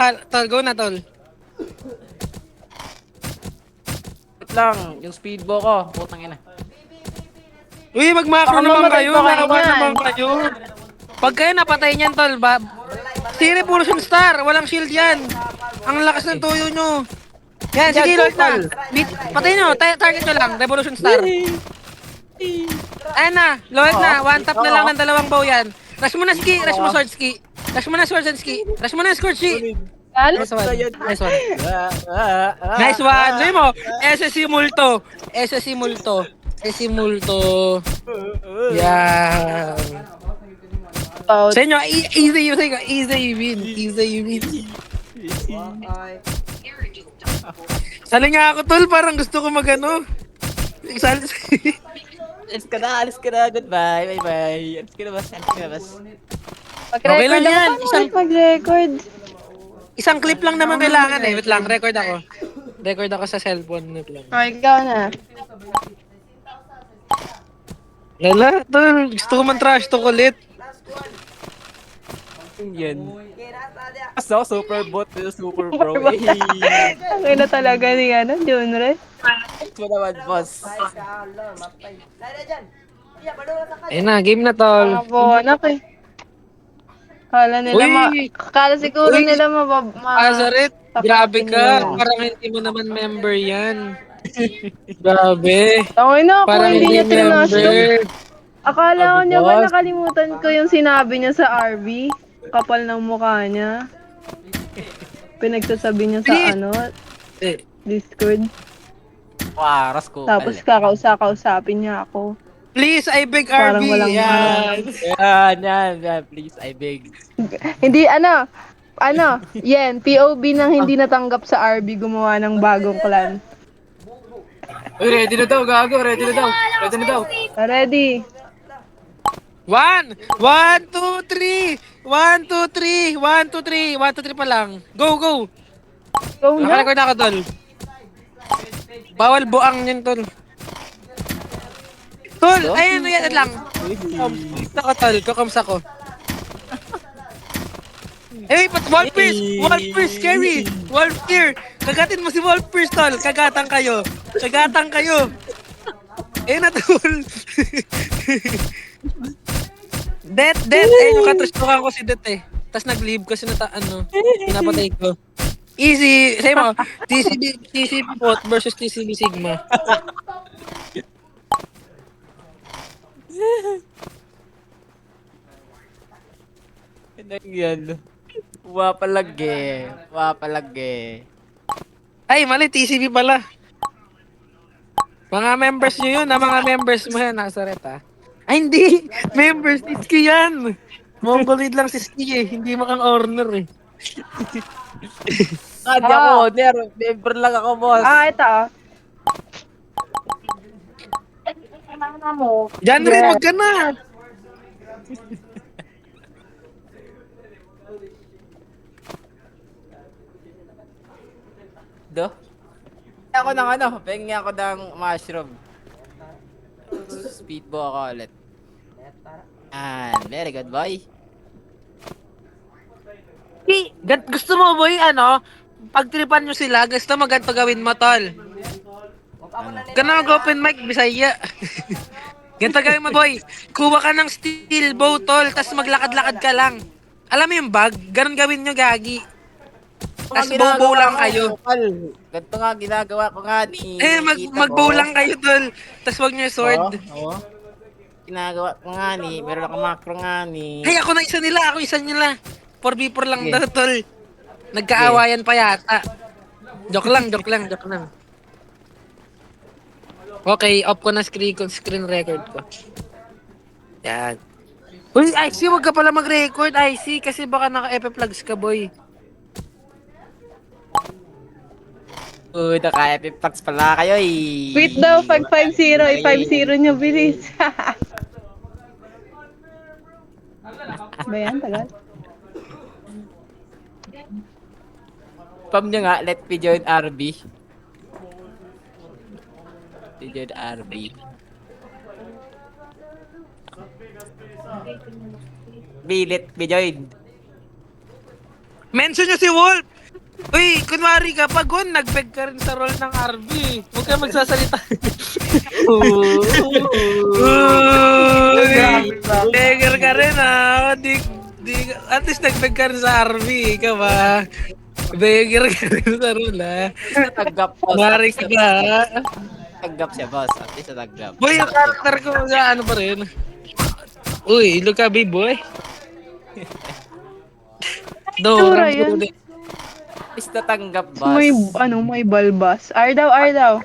Tol, go na, tol. Wait lang, yung speedbo ko. Putang ina. Uy, mag-macro Baka naman mamatay kayo. pa kayo Maawa naman niyan. kayo. Pag kayo napatay niyan, tol, si Revolution Star, walang shield yan. Ang lakas ng tuyo nyo. Yan, Yan, sige, Lord na. kupal. Patay nyo, target nyo lang, Revolution Star. Ayan na, Lord na, one tap na lang ng dalawang bow yan. Rush mo na ski, rush mo sword ski. Rush mo na sword and ski. Rush mo na sword ski. Lalo? Nice one, nice one. Ah, Nice one. ah, Sabi mo, SSC Multo. SSC Multo. SSC Multo. Yan. Out. Sa inyo, easy sa inyo, easy win. Easy win. Sali nga ako, tol. Parang gusto ko magano. Sali. Alis ka na. Goodbye. Bye-bye. Alis ka na, boss. Alis ka na, boss. Okay lang Mag-record ako. yan. Paano ulit mag-record? Isang clip lang naman kailangan eh. Wait lang, record ako. Record ako sa cellphone. Wait lang. O, ikaw na. Lala, tol. Gusto ko man trash talk ulit. Yan. So, super bot to super pro. Okay na talaga ni Junre. Ito naman, boss. Ayun na, game na, tol. Nakabonak eh. Uy! Kala siguro Uy! nila Azaret, grabe tapatin ka. nila. Parang hindi mo naman member yan. Grabe. Okay na ako, Parang hindi hindi niya trinash yun. member. Akala ko Sabi, niya ba boss. nakalimutan ko yung sinabi niya sa RB? Kapal ng mukha niya. Pinagsasabi niya sa Please. Eh, Discord. Waras ko. Tapos kausapin niya ako. please, I beg Parang RB. walang Yan. Yan. Please, I beg. Hindi, POB nang hindi natanggap sa RB gumawa ng bagong clan. Uy, ready na daw, gago. Ready na daw. Ready na daw. Ready? One, one, two, three. One, two, three. One, two, three. One, two, three pa lang. Go, go. Go na? Nakarecord na ako, tol. Bawal buang yun, tol. Tol, ayun, yan lang. Ako, tol. Kukoms ako. Eh, but Wolfers, carry. Wolfir. Kagatin mo si Wolfers, tol. Kagatang kayo. Ayun na, tol. Det. Eh, yung katrastukan ko si Det eh. Tapos nag-leave kasi pinapatay ko. Easy. Say mo, TCB bot versus TCB Sigma. Yan. Wapalagi. Ay, mali, TCB pala. Mga members nyo yun, mga members mo yan, Nazaret ha. Ay, hindi. Members, ni Ski yan. Mongolid lang si Ski eh. Hindi makang honor eh. Hindi ako, member lang ako, boss. Ito. Diyan rin, wag ka na. Do? Pengi ako ng mushroom. Speedbo ako ulit. Very good, boy. Gusto mo boy, pagtripan nyo sila, gusto mo ganito gawin mo, tol. Ganun mag-open mic, Bisaya. Ganito gawin mo, boy. Kuha ka ng steel bow, tol, tas maglakad-lakad ka lang. Alam mo yung bag? Ganun gawin nyo, gagi. Tas bow lang kayo. Ganito nga ginagawa ko nga ni... Mag-bow lang kayo, tol. Tas wag nyo yung sword. Oo. Ginagawa ko nga ni, meron ako macro nga ni... Hey, ako isa nila. 4v4 lang daw, tol. Nagkaawayan pa yata. Joke lang. Okay, off ko na screen record ko. Yan. Uy, IC, wag ka pala mag-record, IC, kasi baka naka-FF flags ka, boy. Uy, naka-FF pala kayo eh. Wait daw, 550. I-50 nyo, bilis. Ba yan, tagal? Spam nyo nga, let me join RB. Join RB. Let me join. Mention nyo si Wolf! Uy, kunwari ka, pag nag-beg ka rin sa role ng RB. Huwag ka magsasalita. Uy, beggar ka rin ah. At least nag-beg ka rin sa RB. Ikaw ba? Beggar ka rin sa role ah. Tatanggap, boss. Kunwari ka ba? Tatanggap siya, boss. At least tatanggap. Boy, yung character ko ano pa rin. Uy, look at me, boy. Tura yan. At least tatanggap, boss. May balbas. Ardaw.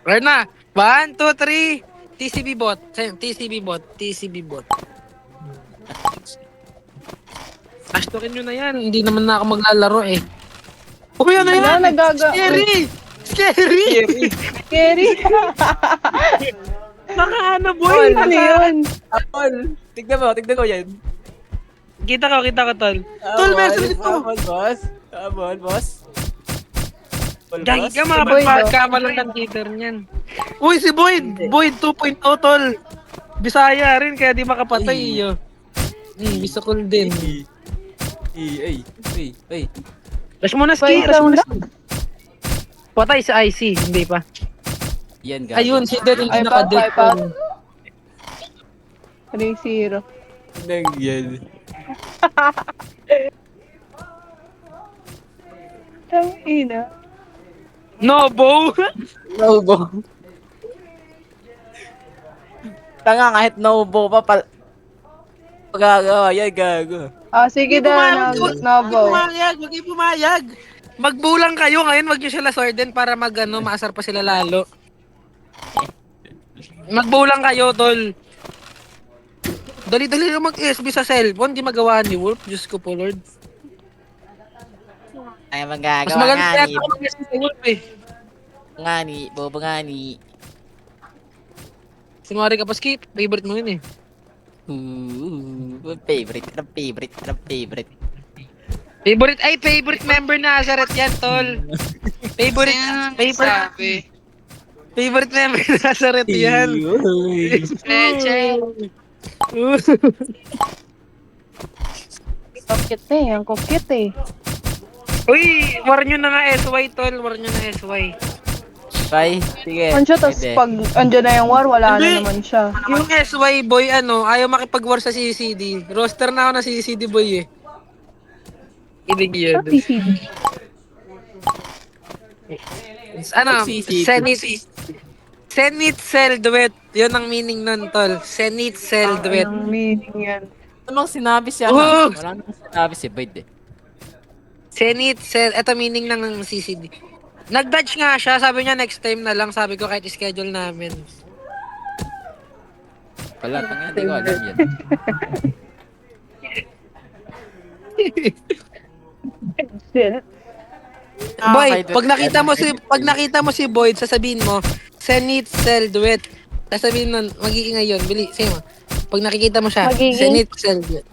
Right na. 1, 2, 3. TCB bot. TCB bot. Ashtokin nyo na yan. Hindi naman na ako maglalaro eh. Uy, ano yan? Scary! Scary. Naka boy. Ano yun? Apol! Tignan mo yan. Kita ko, tol. Tol, meron dito. Apol, boss. Apol, boss. Gagi ka, Boyd, makapagkamalan ng cheater niyan. Uy, si Boyd! Boyd 2.0, tol. Bisaya rin, kaya di makapatay iyo. Bisa cool din. Ay. Rush mo na, Ski. Rush mo na. Patay sa IC, hindi pa. Yan, gago. Ayun, si Dead hindi Ay, naka-dead. pa. 3-0. Nang yan. Tangina. No, Bo! Nobo. Tanga, kahit nobo pa pal... Pagagawa yan, gago. Sige na, Nobo. Huwag kayo pumayag. Magbulang kayo ngayon, wag nyo sila sorden para maasar pa sila lalo. Magbulang kayo, tol. Dali-dali lang mag-SB sa cellphone, di magawa ni Wolf. Diyos ko po, Lord. Ay, Mas magagawa maganda nga yata ako mag-SB sa Wolf eh. Bobo nga ni. Sinwari ka pa, Skip. Favorite mo yun eh. Favorite. Favorite member na Nazareth yan, tol. Favorite member na Nazareth yan. Kokit eh. Ang kokit eh. Uy, war nyo na nga SY, tol. War nyo na SY. Bye. Sige. Ano siya, tapos Pwede. pag andyan na yung war, wala Hindi. na naman siya. Yung SY boy, ayaw makipag-war sa CCD. Roster na ako na CCD boy eh. Ibig yun. TCD. CCD. Senate Cell Duet. Yun ang meaning nun, tol. Senate Cell Duet. Ang meaning yan. Namang sinabi siya. Oh! Wala namang sinabi si Boyd eh. Senate Cell. Ito meaning ng CCD. Nag-dodge nga siya. Sabi niya next time na lang. Sabi ko kahit schedule namin. Wala, tanga, hindi ko alam yan. Boy, pag nakita mo si Boyd, sasabihin mo, Senate Cell Duet. Sasabihin mo, mag-iingay yun. Bili, sa'yo mo. Pag nakikita mo siya, Magiging? Senate Cell Duet.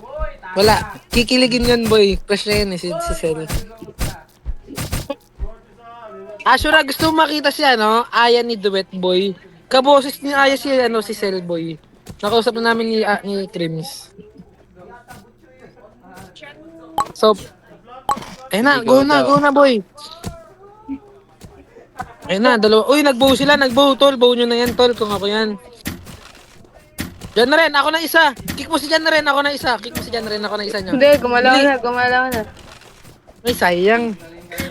Wala. Kikiligin yun, boy. Crush na yun, si Cell. Ashura, gusto mo makita siya, no? Aya ni Duet, boy. Kaboses ni Aya si Cell, boy. Nakausap na namin ni Crims. So, go na, boy. Ayun na, dalawa. Uy, nag-bow sila, tol. Bow nyo na yan, tol, kung ako yan. Diyan na rin, ako na isa. Kick mo si Diyan na rin, ako na isa. Ako na isa nyo. Hindi, gumalaw na. Ay, sayang.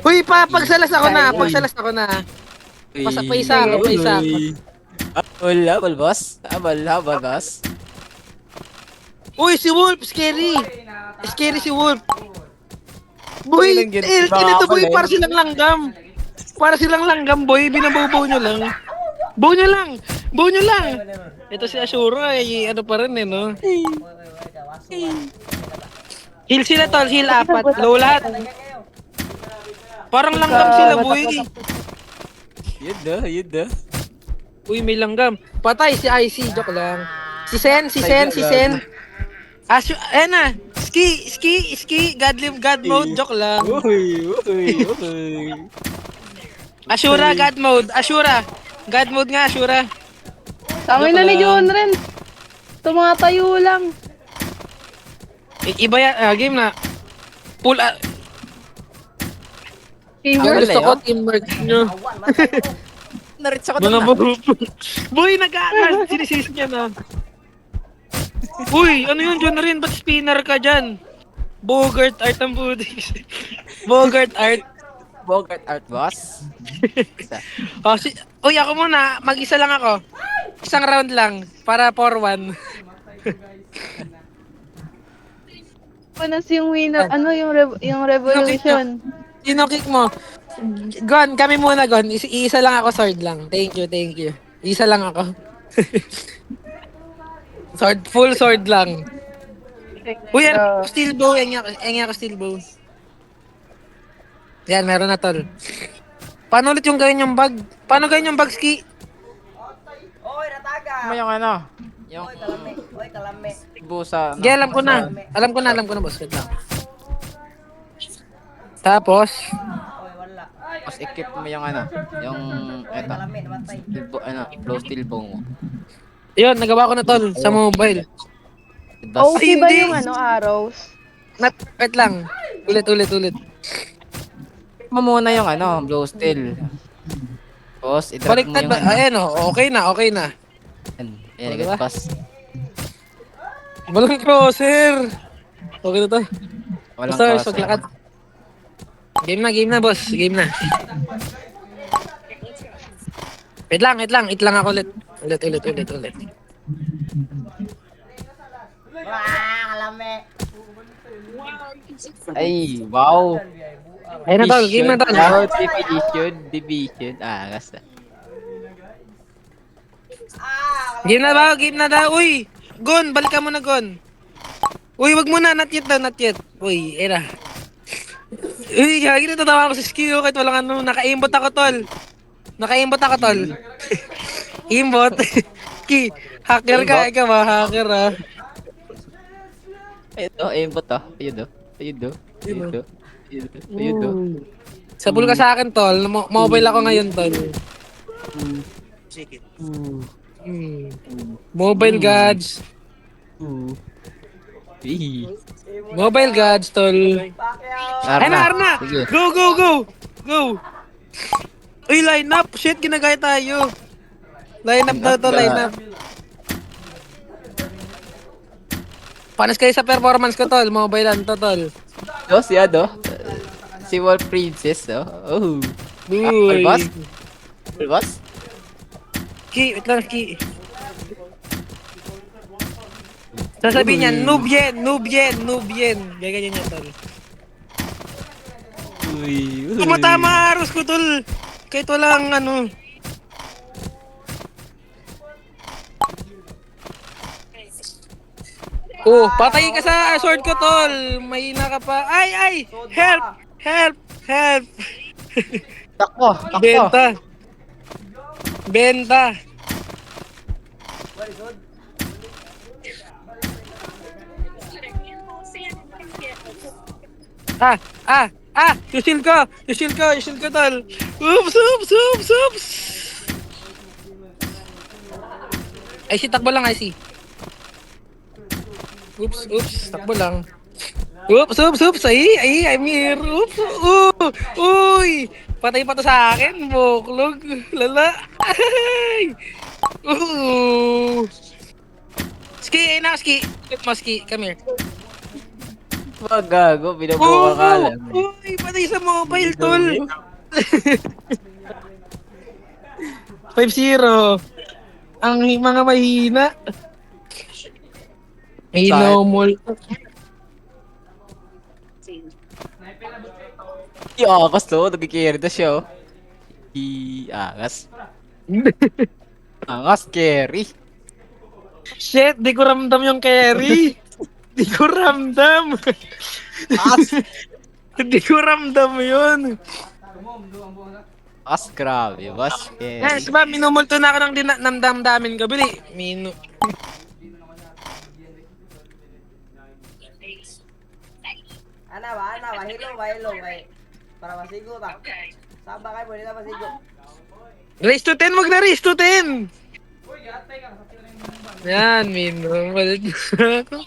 Uy, pagsalas ako na. Paisa ako. Habol, boss. Habol, boss. Uy, si Wolf, scary. Scary si Wolf. Boy, kinito boy, para silang langgam. Boy. Binabow nyo lang. Bow nyo lang. Ito si Ashura, ano pa rin eh, no? Heal sila, tol. Heal 4. Low lahat. Parang langgam sila, boy. Yun da. Uy, may langgam. Patay si IC. Joke lang. Si Sen. Ayan na. Ski. God mode. Joke lang. Uy. Ashura, God mode. God mode nga, Ashura. Tama na ni John rin. Tumatayo lang. Iba yan. Game na. Full, Ah, ang Teamwork. gusto ko, Leo? teamwork nyo. Naritsa ko Mga na. bro. Boy, nag-aaral. Sinisis niya na. Uy, ano yun, John rin? Ba't spinner ka dyan? Bogart art ang budis. Bogart art. Bogart art boss. Isa. Uy, ako muna. Mag-isa lang ako. Isang round lang. Para 4-1. Panas yung winner, ano yung, yung revolution. Sino kick mo? Gon, kami muna, Gon. Isa lang ako, sword lang. Thank you, thank you. Isa lang ako. Sword, full sword lang. Uy, yan, steel bow. Yan nga ako, steel bow. Yan, meron na, tol. Paano ulit yung gawin yung bag? Paano gawin yung bag, Ski? Ano yung ano? Yung busa. Sige, alam ko na. Alam ko na, boss. Wait lang. Tapos, Tapos equip mo yung ano? Yung eto. Blow steel bow mo. yun, nagawa ko na, tol, sa mobile. Bas. OP ba hindi. yung ano, arrows? Wait lang. Ulit. Equip mo muna yung ano, blow steel. Tapos i-drop mo Baliktad yung ba? ano. Ayan, okay na. Yan, yan, Diba? agad pass. Walang crosser. Okay na to. Walang Stars, cross. maglakad. Game na, boss. Game na. Wait lang. It lang ako ulit. Ulit. Ay, wow. Ayun na, tol. Game na, tol. Wow, division. Ah, gasta. Game na daw. Uy, Gon, balikan mo na, Gon. Uy, wag mo na. Not yet. Uy, era. Uy, kaya natatawa ako sa skill. Kahit walang ano. Naka-aimbot ako, tol. Aimbot. Ki, hacker ka. Aimbot? Ikaw ba? Hacker, ah. Ito, aimbot ah. Ayun do. Sabol ka sa akin, tol. Mobile ako ngayon, tol. Mobile gods. Mobile gods, tol. Ay na, Arna! Sige. Go! Uy, line up! Shit, ginagaya tayo. Line up to, line up. Panas kayo sa performance ko, tol. Mobilean to, tol. Oh, si ano? Si Wolf Princess, oh. Oh. Uy. Boss? Ki, wait lang, Ki. Sasabihin niya, noob yen. Gaganyan niya, tol. Uy. Tumatama aros ko, tol. Kahit walang ano. Oh, patay ka sa sword ko, tol. Mahina ka pa. Ay! Help! Takbo. Benta. Yusil ko, tol. Oops. Ay, takbo lang, IC. Oops, takbo lang. Oops, ay, I'm here. Oops, uy, patay pa to sa akin, buklog, lala. Ay, Ski, flip mo, Ski, come here. Wag gago, binubuka ka lang. Uy, patay sa mobile, tol. 5-0. Ang mga mahina. Inomol. Akas to, nagkikiri na siya, oh. Angas. Angas, carry. Shit, di ko ramdam yung carry. Di ko ramdam. Di ko ramdam yun. As grabe, boss. Yes, ba, minumulto na ako ng damdamin ko. Bili. Ana ba? Hilo. Para masigo ba? Saba kayo, pwede na masigo. Race to 10, wag na race to 10. Yan, minumulto.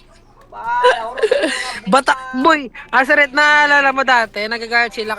Pa, nahurot yung mga Bata, boy, Asaret, naalala mo dati, nagagalit sila